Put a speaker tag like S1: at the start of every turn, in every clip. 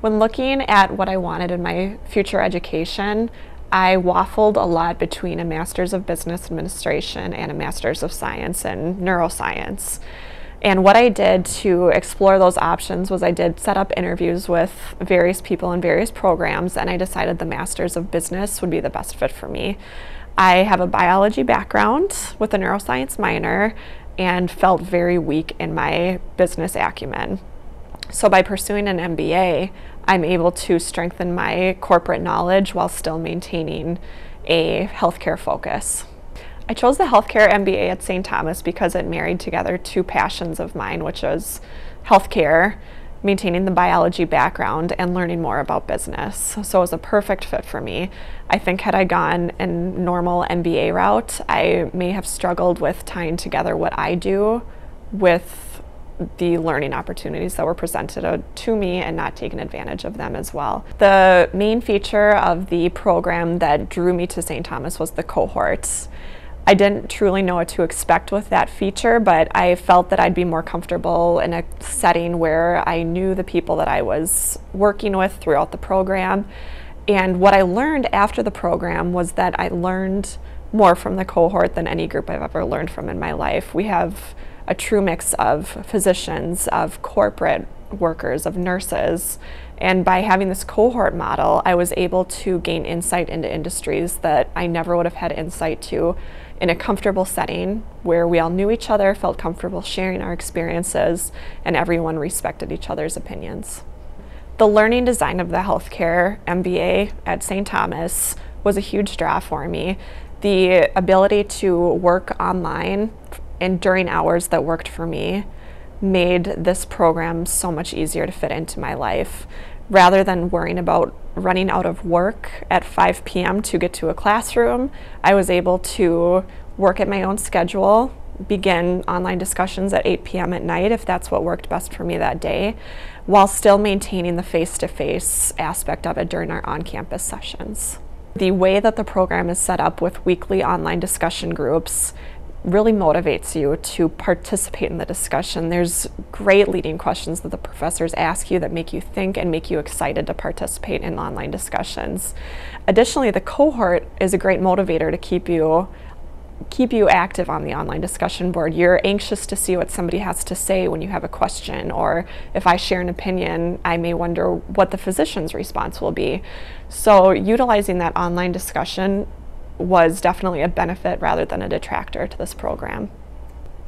S1: When looking at what I wanted in my future education, I waffled a lot between a Master's of Business Administration and a Master's of Science in Neuroscience. And what I did to explore those options was I did set up interviews with various people in various programs, and I decided the Master's of Business would be the best fit for me. I have a biology background with a neuroscience minor and felt very weak in my business acumen. So by pursuing an MBA, I'm able to strengthen my corporate knowledge while still maintaining a healthcare focus. I chose the healthcare MBA at St. Thomas because it married together two passions of mine, which was healthcare, maintaining the biology background, and learning more about business. So it was a perfect fit for me. I think had I gone a normal MBA route, I may have struggled with tying together what I do with the learning opportunities that were presented to me and not taking advantage of them as well. The main feature of the program that drew me to St. Thomas was the cohorts. I didn't truly know what to expect with that feature, but I felt that I'd be more comfortable in a setting where I knew the people that I was working with throughout the program. And what I learned after the program was that I learned more from the cohort than any group I've ever learned from in my life. We have a true mix of physicians, of corporate workers, of nurses. And by having this cohort model, I was able to gain insight into industries that I never would have had insight to in a comfortable setting where we all knew each other, felt comfortable sharing our experiences, and everyone respected each other's opinions. The learning design of the healthcare MBA at St. Thomas was a huge draw for me. The ability to work online and during hours that worked for me made this program so much easier to fit into my life. Rather than worrying about running out of work at 5 p.m. to get to a classroom, I was able to work at my own schedule, begin online discussions at 8 p.m. at night if that's what worked best for me that day, while still maintaining the face-to-face aspect of it during our on-campus sessions. The way that the program is set up with weekly online discussion groups really motivates you to participate in the discussion. There's great leading questions that the professors ask you that make you think and make you excited to participate in online discussions. Additionally, the cohort is a great motivator to keep you active on the online discussion board. You're anxious to see what somebody has to say when you have a question, or if I share an opinion, I may wonder what the physician's response will be. So utilizing that online discussion was definitely a benefit rather than a detractor to this program.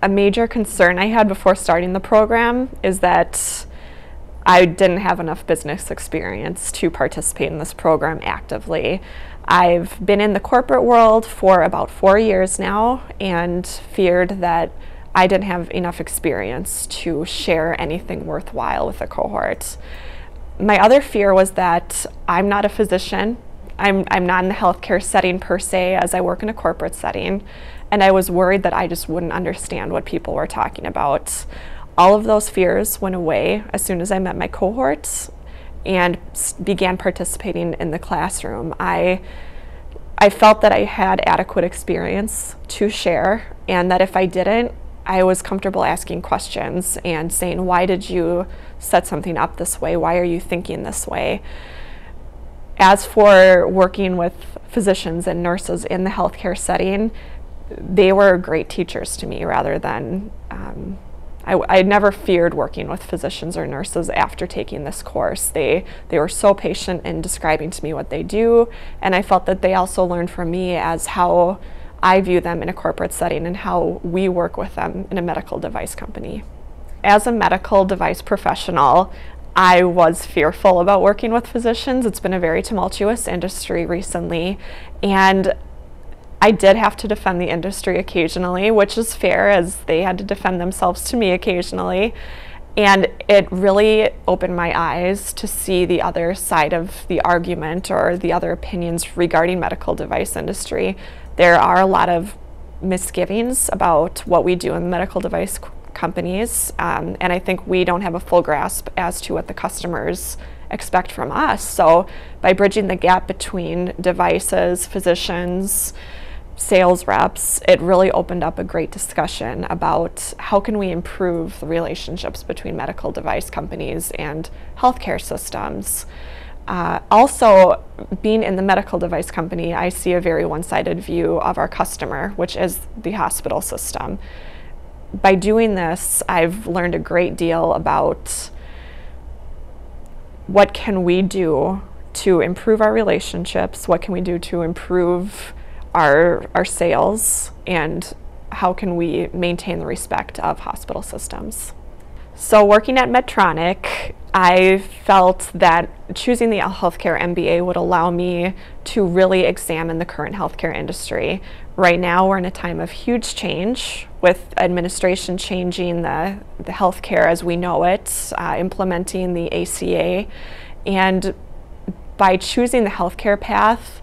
S1: A major concern I had before starting the program is that I didn't have enough business experience to participate in this program actively. I've been in the corporate world for about 4 years now and feared that I didn't have enough experience to share anything worthwhile with the cohort. My other fear was that I'm not a physician. I'm not in the healthcare setting per se, as I work in a corporate setting, and I was worried that I just wouldn't understand what people were talking about. All of those fears went away as soon as I met my cohorts and began participating in the classroom. I felt that I had adequate experience to share, and that if I didn't, I was comfortable asking questions and saying, why did you set something up this way? Why are you thinking this way? As for working with physicians and nurses in the healthcare setting, they were great teachers to me rather than, I never feared working with physicians or nurses after taking this course. They were so patient in describing to me what they do, and I felt that they also learned from me as how I view them in a corporate setting and how we work with them in a medical device company. As a medical device professional, I was fearful about working with physicians. It's been a very tumultuous industry recently, and I did have to defend the industry occasionally, which is fair, as they had to defend themselves to me occasionally. And it really opened my eyes to see the other side of the argument or the other opinions regarding medical device industry. There are a lot of misgivings about what we do in the medical device companies, and I think we don't have a full grasp as to what the customers expect from us. So by bridging the gap between devices, physicians, sales reps, it really opened up a great discussion about how can we improve the relationships between medical device companies and healthcare systems. Also, being in the medical device company, I see a very one-sided view of our customer, which is the hospital system. By doing this, I've learned a great deal about what can we do to improve our relationships, what can we do to improve our sales, and how can we maintain the respect of hospital systems. So working at Medtronic, I felt that choosing the healthcare MBA would allow me to really examine the current healthcare industry. Right now we're in a time of huge change with administration changing the healthcare as we know it, implementing the ACA, and by choosing the healthcare path,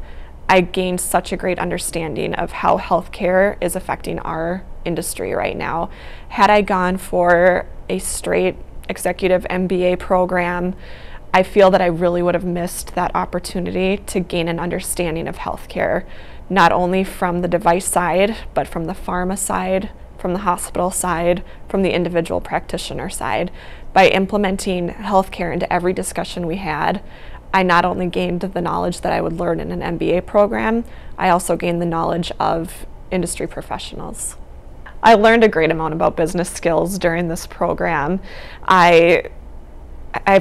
S1: I gained such a great understanding of how healthcare is affecting our industry right now. Had I gone for a straight executive MBA program, I feel that I really would have missed that opportunity to gain an understanding of healthcare, not only from the device side, but from the pharma side, from the hospital side, from the individual practitioner side. By implementing healthcare into every discussion we had, I not only gained the knowledge that I would learn in an MBA program, I also gained the knowledge of industry professionals. I learned a great amount about business skills during this program. I've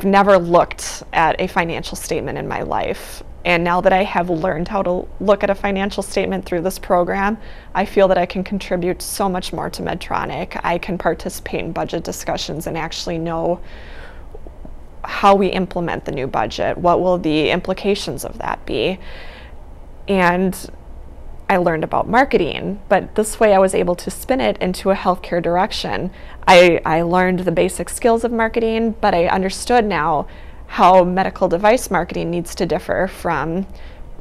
S1: never looked at a financial statement in my life, and now that I have learned how to look at a financial statement through this program, I feel that I can contribute so much more to Medtronic. I can participate in budget discussions and actually know how we implement the new budget, what will the implications of that be. And I learned about marketing, but this way I was able to spin it into a healthcare direction. I learned the basic skills of marketing, but I understood now how medical device marketing needs to differ from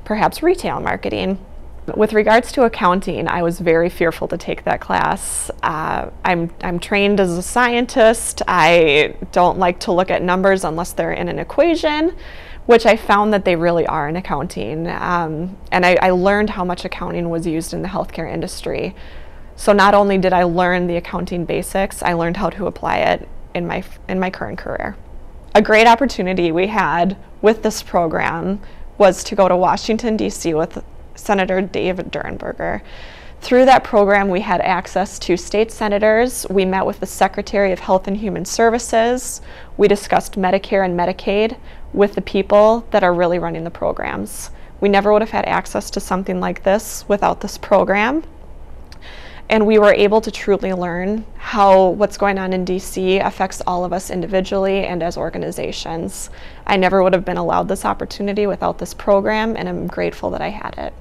S1: perhaps retail marketing. With regards to accounting, I was very fearful to take that class. I'm trained as a scientist. I don't like to look at numbers unless they're in an equation, which I found that they really are in accounting. And I learned how much accounting was used in the healthcare industry. So not only did I learn the accounting basics, I learned how to apply it in my current career. A great opportunity we had with this program was to go to Washington, D.C. with Senator David Durenberger. Through that program, we had access to state senators. We met with the Secretary of Health and Human Services. We discussed Medicare and Medicaid with the people that are really running the programs. We never would have had access to something like this without this program. And we were able to truly learn how what's going on in DC affects all of us individually and as organizations. I never would have been allowed this opportunity without this program, and I'm grateful that I had it.